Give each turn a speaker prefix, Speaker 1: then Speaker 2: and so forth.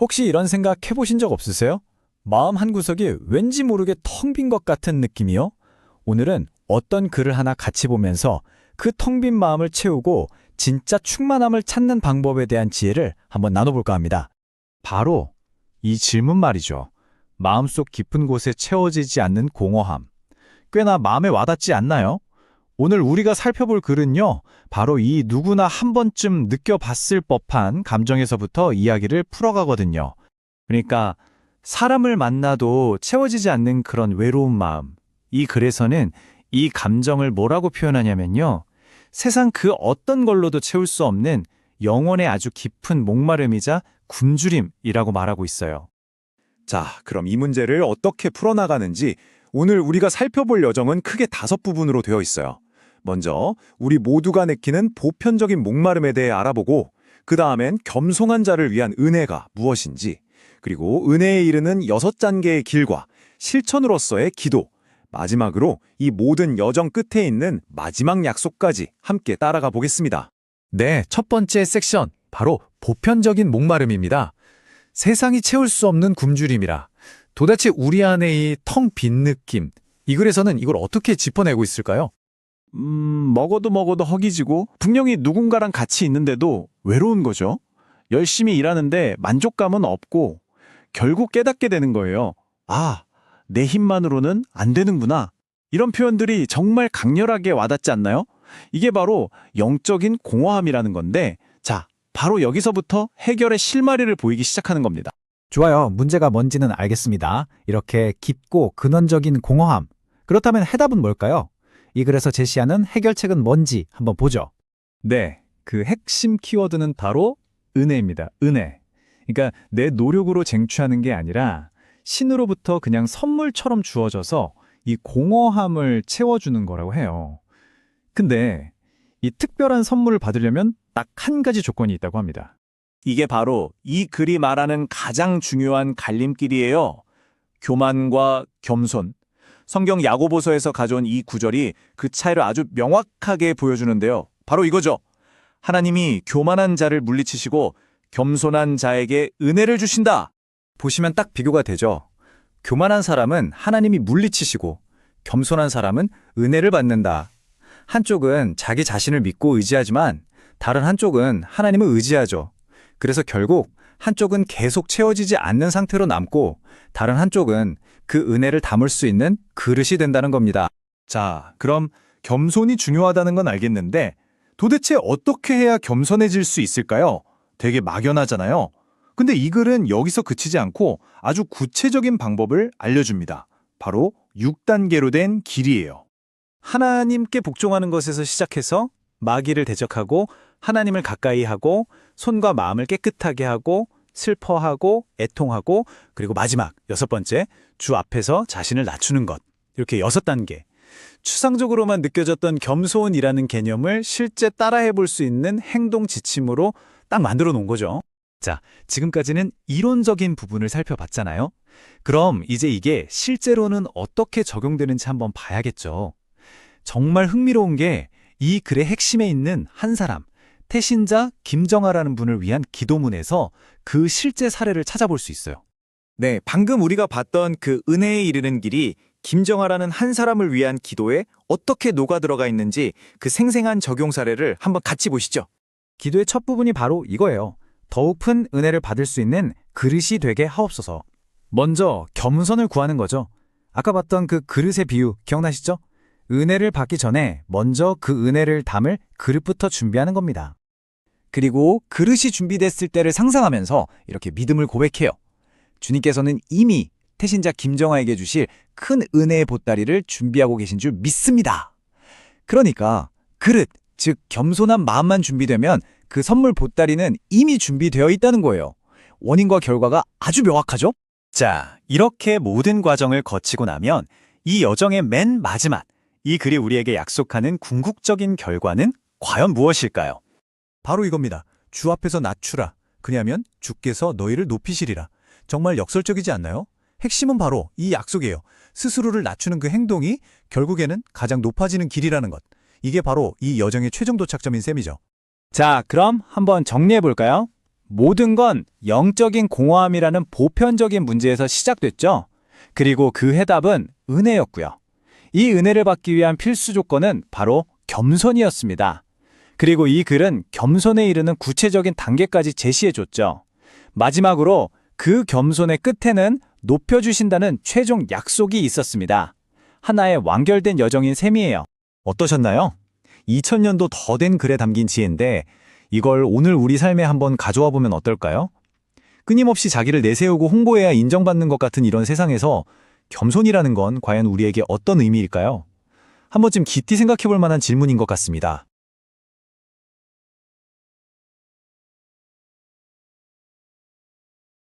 Speaker 1: 혹시 이런 생각 해보신 적 없으세요? 마음 한구석이 왠지 모르게 텅 빈 것 같은 느낌이요? 오늘은 어떤 글을 하나 같이 보면서 그 텅 빈 마음을 채우고 진짜 충만함을 찾는 방법에 대한 지혜를 한번 나눠볼까 합니다.
Speaker 2: 바로 이 질문 말이죠. 마음속 깊은 곳에 채워지지 않는 공허함. 꽤나 마음에 와닿지 않나요? 오늘 우리가 살펴볼 글은요, 바로 이 누구나 한 번쯤 느껴봤을 법한 감정에서부터 이야기를 풀어가거든요. 그러니까 사람을 만나도 채워지지 않는 그런 외로운 마음. 이 글에서는 이 감정을 뭐라고 표현하냐면요. 세상 그 어떤 걸로도 채울 수 없는 영혼의 아주 깊은 목마름이자 굶주림이라고 말하고 있어요.
Speaker 3: 자, 그럼 이 문제를 어떻게 풀어나가는지 오늘 우리가 살펴볼 여정은 크게 5부분으로 되어 있어요. 먼저 우리 모두가 느끼는 보편적인 목마름에 대해 알아보고 그 다음엔 겸손한 자를 위한 은혜가 무엇인지, 그리고 은혜에 이르는 6단계의 길과 실천으로서의 기도, 마지막으로 이 모든 여정 끝에 있는 마지막 약속까지 함께 따라가 보겠습니다.
Speaker 2: 네, 첫 번째 섹션, 바로 보편적인 목마름입니다. 세상이 채울 수 없는 굶주림이라. 도대체 우리 안에 이 텅 빈 느낌, 이 글에서는 이걸 어떻게 짚어내고 있을까요?
Speaker 3: 먹어도 허기지고 분명히 누군가랑 같이 있는데도 외로운 거죠. 열심히 일하는데 만족감은 없고 결국 깨닫게 되는 거예요. 아, 내 힘만으로는 안 되는구나. 이런 표현들이 정말 강렬하게 와닿지 않나요? 이게 바로 영적인 공허함이라는 건데, 자, 바로 여기서부터 해결의 실마리를 보이기 시작하는 겁니다.
Speaker 1: 좋아요. 문제가 뭔지는 알겠습니다. 이렇게 깊고 근원적인 공허함. 그렇다면 해답은 뭘까요? 이 글에서 제시하는 해결책은 뭔지 한번 보죠.
Speaker 2: 네, 그 핵심 키워드는 바로 은혜입니다. 은혜. 그러니까 내 노력으로 쟁취하는 게 아니라 신으로부터 그냥 선물처럼 주어져서 이 공허함을 채워주는 거라고 해요. 근데 이 특별한 선물을 받으려면 딱 한 가지 조건이 있다고 합니다.
Speaker 3: 이게 바로 이 글이 말하는 가장 중요한 갈림길이에요. 교만과 겸손. 성경 야고보서에서 가져온 이 구절이 그 차이를 아주 명확하게 보여주는데요. 바로 이거죠. 하나님이 교만한 자를 물리치시고 겸손한 자에게 은혜를 주신다.
Speaker 1: 보시면 딱 비교가 되죠. 교만한 사람은 하나님이 물리치시고 겸손한 사람은 은혜를 받는다. 한쪽은 자기 자신을 믿고 의지하지만 다른 한쪽은 하나님을 의지하죠. 그래서 결국 한쪽은 계속 채워지지 않는 상태로 남고 다른 한쪽은 그 은혜를 담을 수 있는 그릇이 된다는 겁니다.
Speaker 3: 자, 그럼 겸손이 중요하다는 건 알겠는데 도대체 어떻게 해야 겸손해질 수 있을까요? 되게 막연하잖아요. 근데 이 글은 여기서 그치지 않고 아주 구체적인 방법을 알려줍니다. 바로 6단계로 된 길이에요. 하나님께 복종하는 것에서 시작해서 마귀를 대적하고 하나님을 가까이 하고 손과 마음을 깨끗하게 하고 슬퍼하고 애통하고 그리고 마지막 6번째 주 앞에서 자신을 낮추는 것. 이렇게 6단계. 추상적으로만 느껴졌던 겸손이라는 개념을 실제 따라해 볼 수 있는 행동 지침으로 딱 만들어 놓은 거죠.
Speaker 2: 자, 지금까지는 이론적인 부분을 살펴봤잖아요. 그럼 이제 이게 실제로는 어떻게 적용되는지 한번 봐야겠죠. 정말 흥미로운 게 이 글의 핵심에 있는 한 사람, 태신자 김정아라는 분을 위한 기도문에서 그 실제 사례를 찾아볼 수 있어요.
Speaker 3: 네, 방금 우리가 봤던 그 은혜에 이르는 길이 김정아라는 한 사람을 위한 기도에 어떻게 녹아들어가 있는지 그 생생한 적용 사례를 한번 같이 보시죠.
Speaker 1: 기도의 첫 부분이 바로 이거예요. 더욱 큰 은혜를 받을 수 있는 그릇이 되게 하옵소서. 먼저 겸손을 구하는 거죠. 아까 봤던 그 그릇의 비유 기억나시죠? 은혜를 받기 전에 먼저 그 은혜를 담을 그릇부터 준비하는 겁니다. 그리고 그릇이 준비됐을 때를 상상하면서 이렇게 믿음을 고백해요. 주님께서는 이미 태신자 김정아에게 주실 큰 은혜의 보따리를 준비하고 계신 줄 믿습니다. 그러니까 그릇, 즉 겸손한 마음만 준비되면 그 선물 보따리는 이미 준비되어 있다는 거예요. 원인과 결과가 아주 명확하죠?
Speaker 3: 자, 이렇게 모든 과정을 거치고 나면 이 여정의 맨 마지막, 이 글이 우리에게 약속하는 궁극적인 결과는 과연 무엇일까요?
Speaker 4: 바로 이겁니다. 주 앞에서 낮추라. 그리하면 주께서 너희를 높이시리라. 정말 역설적이지 않나요? 핵심은 바로 이 약속이에요. 스스로를 낮추는 그 행동이 결국에는 가장 높아지는 길이라는 것. 이게 바로 이 여정의 최종 도착점인 셈이죠.
Speaker 1: 자, 그럼 한번 정리해 볼까요? 모든 건 영적인 공허함이라는 보편적인 문제에서 시작됐죠. 그리고 그 해답은 은혜였고요. 이 은혜를 받기 위한 필수 조건은 바로 겸손이었습니다. 그리고 이 글은 겸손에 이르는 구체적인 단계까지 제시해줬죠. 마지막으로 그 겸손의 끝에는 높여주신다는 최종 약속이 있었습니다. 하나의 완결된 여정인 셈이에요.
Speaker 4: 어떠셨나요? 2000년도 더 된 글에 담긴 지혜인데 이걸 오늘 우리 삶에 한번 가져와 보면 어떨까요? 끊임없이 자기를 내세우고 홍보해야 인정받는 것 같은 이런 세상에서 겸손이라는 건 과연 우리에게 어떤 의미일까요? 한 번쯤 깊이 생각해 볼 만한 질문인 것 같습니다.